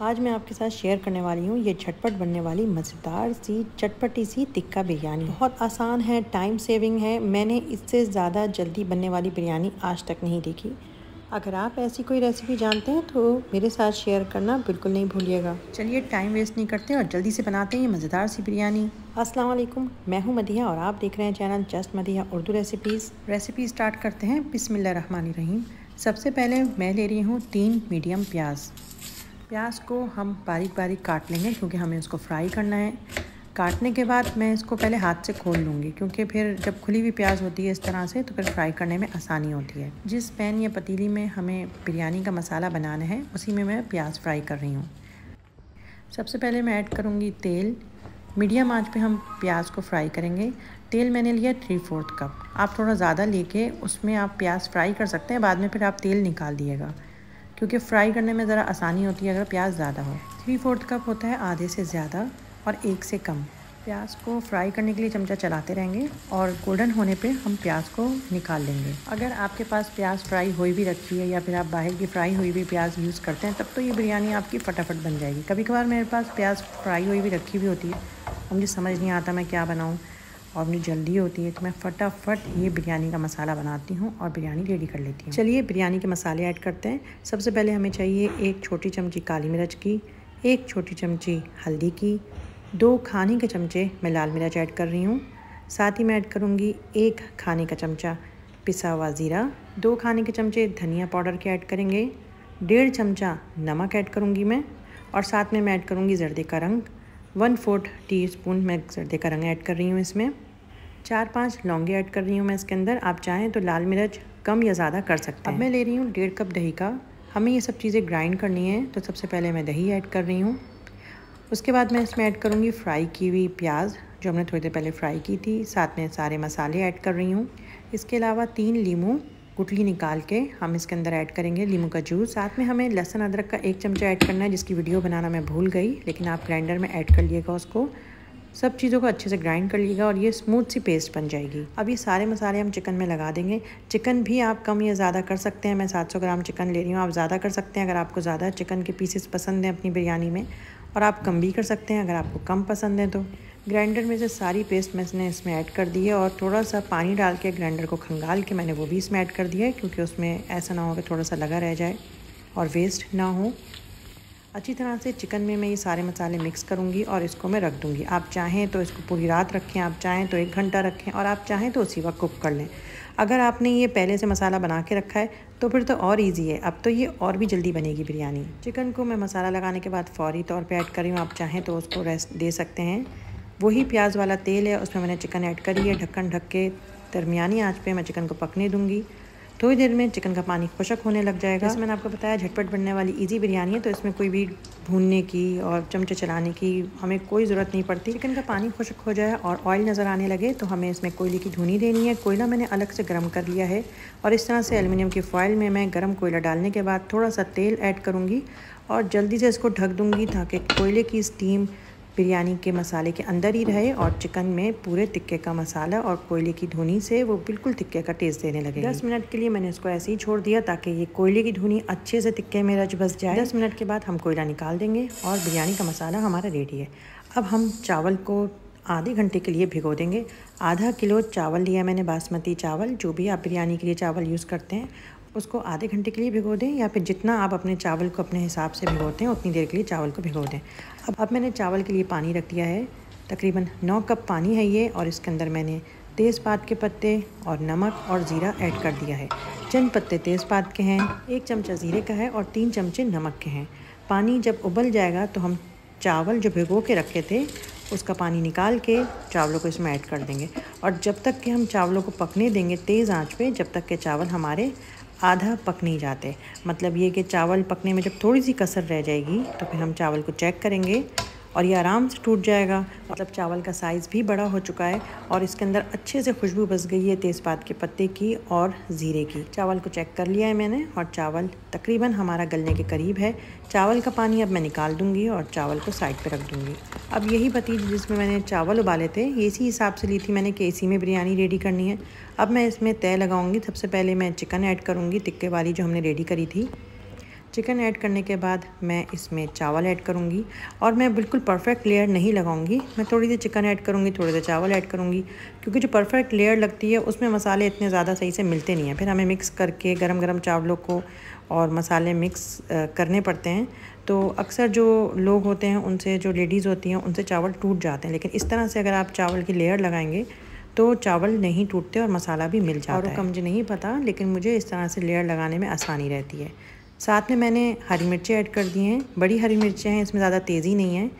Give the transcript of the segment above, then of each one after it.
आज मैं आपके साथ शेयर करने वाली हूँ ये झटपट बनने वाली मज़ेदार सी चटपटी सी टिक्का बिरयानी। बहुत आसान है, टाइम सेविंग है। मैंने इससे ज़्यादा जल्दी बनने वाली बिरयानी आज तक नहीं देखी। अगर आप ऐसी कोई रेसिपी जानते हैं तो मेरे साथ शेयर करना बिल्कुल नहीं भूलिएगा। चलिए टाइम वेस्ट नहीं करते और जल्दी से बनाते हैं ये मज़ेदार सी बिरयानी। अस्सलाम वालेकुम, मैं हूँ मदिहा और आप देख रहे हैं channel just Madiha Urdu recipes. Recipe start करते हैं। बिस्मिल्लाहिर्रहमानिर्रहीम। सबसे पहले मैं ले रही हूँ 3 मीडियम प्याज। प्याज को हम बारीक बारीक काट लेंगे क्योंकि हमें उसको फ्राई करना है। काटने के बाद मैं इसको पहले हाथ से खोल लूँगी क्योंकि फिर जब खुली हुई प्याज होती है इस तरह से तो फिर फ्राई करने में आसानी होती है। जिस पैन या पतीली में हमें बिरयानी का मसाला बनाना है उसी में मैं प्याज फ्राई कर रही हूँ। सबसे पहले मैं ऐड करूँगी तेल। मीडियम आंच पे हम प्याज को फ्राई करेंगे। तेल मैंने लिया 3/4 कप। आप थोड़ा ज़्यादा लेके उसमें आप प्याज फ्राई कर सकते हैं, बाद में फिर आप तेल निकाल दिएगा क्योंकि फ्राई करने में ज़रा आसानी होती है अगर प्याज ज़्यादा हो। 3/4 कप होता है आधे से ज़्यादा और 1 से कम। प्याज को फ्राई करने के लिए चमचा चलाते रहेंगे और गोल्डन होने पे हम प्याज को निकाल लेंगे। अगर आपके पास प्याज फ्राई हुई भी रखी है या फिर आप बाहर की फ्राई हुई भी प्याज यूज़ करते हैं तब तो ये बिरयानी आपकी फटाफट बन जाएगी। कभी कभार मेरे पास प्याज फ्राई हुई भी रखी हुई होती है और मुझे समझ नहीं आता मैं क्या बनाऊँ और मुझे जल्दी होती है तो मैं फटाफट ये बिरयानी का मसाला बनाती हूँ और बिरयानी रेडी कर लेती हूँ। चलिए बिरयानी के मसाले ऐड करते हैं। सबसे पहले हमें चाहिए 1 छोटी चमची काली मिर्च की, 1 छोटी चमची हल्दी की, 2 खाने के चमचे मैं लाल मिर्च ऐड कर रही हूँ। साथ ही मैं ऐड करूँगी 1 खाने का चमचा पिसा हुआ ज़ीरा, 2 खाने के चमचे धनिया पाउडर के ऐड करेंगे, 1.5 चमचा नमक ऐड करूँगी मैं और साथ में मैं ऐड करूँगी ज़र्दे का रंग। 1/4 टीस्पून मैं ज़र्दे का रंग ऐड कर रही हूँ। इसमें 4-5 लौंगे ऐड कर रही हूँ मैं इसके अंदर। आप चाहें तो लाल मिर्च कम या ज़्यादा कर सकते हैं। अब मैं ले रही हूँ 1.5 कप दही का। हमें ये सब चीज़ें ग्राइंड करनी है तो सबसे पहले मैं दही ऐड कर रही हूँ। उसके बाद मैं इसमें ऐड करूँगी फ्राई की हुई प्याज जो हमने थोड़ी देर पहले फ्राई की थी। साथ में सारे मसाले ऐड कर रही हूँ। इसके अलावा 3 लीमू गुठली निकाल के हम इसके अंदर ऐड करेंगे, लीमू का जूस। साथ में हमें लहसुन अदरक का 1 चमचा ऐड करना है जिसकी वीडियो बनाना मैं भूल गई, लेकिन आप ग्राइंडर में ऐड कर लिएगा उसको। सब चीज़ों को अच्छे से ग्राइंड कर लीजिएगा और ये स्मूथ सी पेस्ट बन जाएगी। अब ये सारे मसाले हम चिकन में लगा देंगे। चिकन भी आप कम या ज़्यादा कर सकते हैं। मैं 700 ग्राम चिकन ले रही हूँ, आप ज़्यादा कर सकते हैं अगर आपको ज़्यादा चिकन के पीसेस पसंद हैं अपनी बिरयानी में, और आप कम भी कर सकते हैं अगर आपको कम पसंद है तो। ग्राइंडर में से सारी पेस्ट मैंने इसमें ऐड कर दी है और थोड़ा सा पानी डाल के ग्राइंडर को खंगाल के मैंने वो भी इसमें ऐड कर दिया है क्योंकि उसमें ऐसा ना हो कि थोड़ा सा लगा रह जाए और वेस्ट ना हो। अच्छी तरह से चिकन में मैं ये सारे मसाले मिक्स करूँगी और इसको मैं रख दूँगी। आप चाहें तो इसको पूरी रात रखें, आप चाहें तो 1 घंटा रखें और आप चाहें तो उसी वक्त कुक कर लें। अगर आपने ये पहले से मसाला बना के रखा है तो फिर तो और इजी है, अब तो ये और भी जल्दी बनेगी बिरयानी। चिकन को मैं मसाला लगाने के बाद फ़ौरी तौर पे ऐड कर रही हूँ, आप चाहें तो उसको रेस्ट दे सकते हैं। वही प्याज वाला तेल है उसमें मैंने चिकन ऐड करी है। ढक्कन ढक के दरमियानी आँच पे मैं चिकन को पकने दूँगी। थोड़ी देर में चिकन का पानी खुशक होने लग जाएगा। जैसे मैंने आपको बताया झटपट बनने वाली इजी बिरयानी है तो इसमें कोई भी भूनने की और चमचे चलाने की हमें कोई ज़रूरत नहीं पड़ती। चिकन का पानी खुशक हो जाए और ऑयल नज़र आने लगे तो हमें इसमें कोयले की धुनी देनी है। कोयला मैंने अलग से गर्म कर लिया है और इस तरह से एल्युमिनियम की फॉइल में मैं गर्म कोयला डालने के बाद थोड़ा सा तेल ऐड करूँगी और जल्दी से इसको ढक दूँगी ताकि कोयले की स्टीम बिरयानी के मसाले के अंदर ही रहे और चिकन में पूरे टिक्के का मसाला और कोयले की धुनी से वो बिल्कुल टिक्के का टेस्ट देने लगे। 10 मिनट के लिए मैंने इसको ऐसे ही छोड़ दिया ताकि ये कोयले की धुनी अच्छे से टिक्के में रच बस जाए। 10 मिनट के बाद हम कोयला निकाल देंगे और बिरयानी का मसाला हमारा रेडी है। अब हम चावल को आधे घंटे के लिए भिगो देंगे। आधा किलो चावल लिया मैंने, बासमती चावल, जो भी आप बिरयानी के लिए चावल यूज़ करते हैं उसको आधे घंटे के लिए भिगो दें या फिर जितना आप अपने चावल को अपने हिसाब से भिगोते हैं उतनी देर के लिए चावल को भिगो दें। अब मैंने चावल के लिए पानी रख दिया है, तकरीबन 9 कप पानी है ये, और इसके अंदर मैंने तेज़पात के पत्ते और नमक और ज़ीरा ऐड कर दिया है। चंद पत्ते तेज़पात के हैं, 1 चमचा ज़ीरे का है और 3 चमचे नमक के हैं। पानी जब उबल जाएगा तो हम चावल जो भिगो के रखे थे उसका पानी निकाल के चावलों को इसमें ऐड कर देंगे और जब तक कि हम चावलों को पकने देंगे तेज़ आंच पे, जब तक के चावल हमारे आधा पक नहीं जाते। मतलब ये कि चावल पकने में जब थोड़ी सी कसर रह जाएगी तो फिर हम चावल को चेक करेंगे और ये आराम से टूट जाएगा। मतलब चावल का साइज़ भी बड़ा हो चुका है और इसके अंदर अच्छे से खुशबू बस गई है तेज़पात के पत्ते की और ज़ीरे की। चावल को चेक कर लिया है मैंने और चावल तकरीबन हमारा गलने के करीब है। चावल का पानी अब मैं निकाल दूँगी और चावल को साइड पे रख दूँगी। अब यही पतीली जिसमें मैंने चावल उबाले थे ये इसी हिसाब से ली थी मैंने कि इसी में बिरयानी रेडी करनी है। अब मैं इसमें तय लगाऊँगी। सबसे पहले मैं चिकन ऐड करूँगी, टिक्के वाली जो हमने रेडी करी थी। चिकन ऐड करने के बाद मैं इसमें चावल ऐड करूँगी और मैं बिल्कुल परफेक्ट लेयर नहीं लगाऊंगी। मैं थोड़ी सी चिकन ऐड करूँगी, थोड़ी सी चावल ऐड करूँगी, क्योंकि जो परफेक्ट लेयर लगती है उसमें मसाले इतने ज़्यादा सही से मिलते नहीं हैं। फिर हमें मिक्स करके गरम गरम चावलों को और मसाले मिक्स करने पड़ते हैं। तो अक्सर जो लोग होते हैं उनसे, जो लेडीज़ होती हैं उनसे चावल टूट जाते हैं, लेकिन इस तरह से अगर आप चावल की लेयर लगाएंगे तो चावल नहीं टूटते और मसाला भी मिल जाता है। और मुझे नहीं पता, लेकिन मुझे इस तरह से लेयर लगाने में आसानी रहती है। साथ में मैंने हरी मिर्चें ऐड कर दी हैं। बड़ी हरी मिर्चें हैं, इसमें ज़्यादा तेज़ी नहीं है,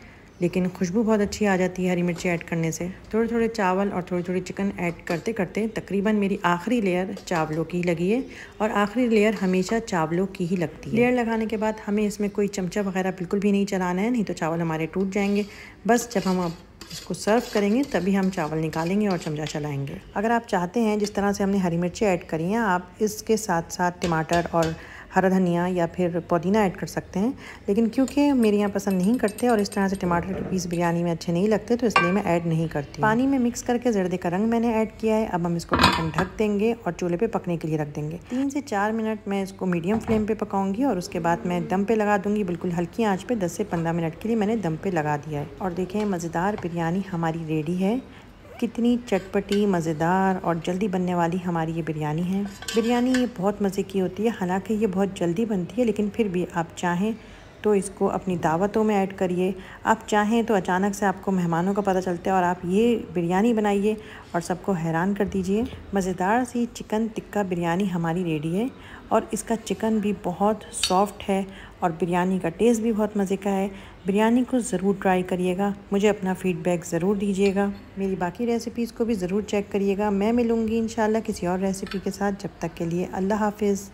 लेकिन खुशबू बहुत अच्छी आ जाती है हरी मिर्चें ऐड करने से। थोड़े थोड़े चावल और थोड़ी थोड़ी चिकन ऐड करते करते तकरीबन मेरी आखिरी लेयर चावलों की लगी है, और आखिरी लेयर हमेशा चावलों की ही लगती है। लेयर लगाने के बाद हमें इसमें कोई चमचा वगैरह बिल्कुल भी नहीं चलाना है, नहीं तो चावल हमारे टूट जाएंगे। बस जब हम अब इसको सर्व करेंगे तभी हम चावल निकालेंगे और चमचा चलाएंगे। अगर आप चाहते हैं, जिस तरह से हमने हरी मिर्चें ऐड करी हैं, आप इसके साथ साथ टमाटर और हरा धनिया या फिर पुदीना ऐड कर सकते हैं, लेकिन क्योंकि मेरे यहाँ पसंद नहीं करते और इस तरह से टमाटर के पीस बिरयानी में अच्छे नहीं लगते, तो इसलिए मैं ऐड नहीं करती। पानी में मिक्स करके जर्दे का रंग मैंने ऐड किया है। अब हम इसको ढक देंगे और चूल्हे पे पकने के लिए रख देंगे। 3 से 4 मिनट मैं इसको मीडियम फ्लेम पे पकाऊंगी और उसके बाद मैं दम पे लगा दूंगी। बिल्कुल हल्की आंच पे 10 से 15 मिनट के लिए मैंने दम पे लगा दिया है। और देखें, मज़ेदार बिरयानी हमारी रेडी है। कितनी चटपटी, मज़ेदार और जल्दी बनने वाली हमारी ये बिरयानी है। बिरयानी ये बहुत मज़े की होती है, हालांकि ये बहुत जल्दी बनती है, लेकिन फिर भी आप चाहें तो इसको अपनी दावतों में ऐड करिए। आप चाहें तो अचानक से आपको मेहमानों का पता चलता है और आप ये बिरयानी बनाइए और सबको हैरान कर दीजिए। मज़ेदार सी चिकन टिक्का बिरयानी हमारी रेडी है, और इसका चिकन भी बहुत सॉफ्ट है और बिरयानी का टेस्ट भी बहुत मज़े का है। बिरयानी को ज़रूर ट्राई करिएगा, मुझे अपना फ़ीडबैक ज़रूर दीजिएगा। मेरी बाकी रेसिपीज़ को भी ज़रूर चेक करिएगा। मैं मिलूँगी इंशाल्लाह किसी और रेसिपी के साथ। जब तक के लिए अल्लाह हाफ़िज़।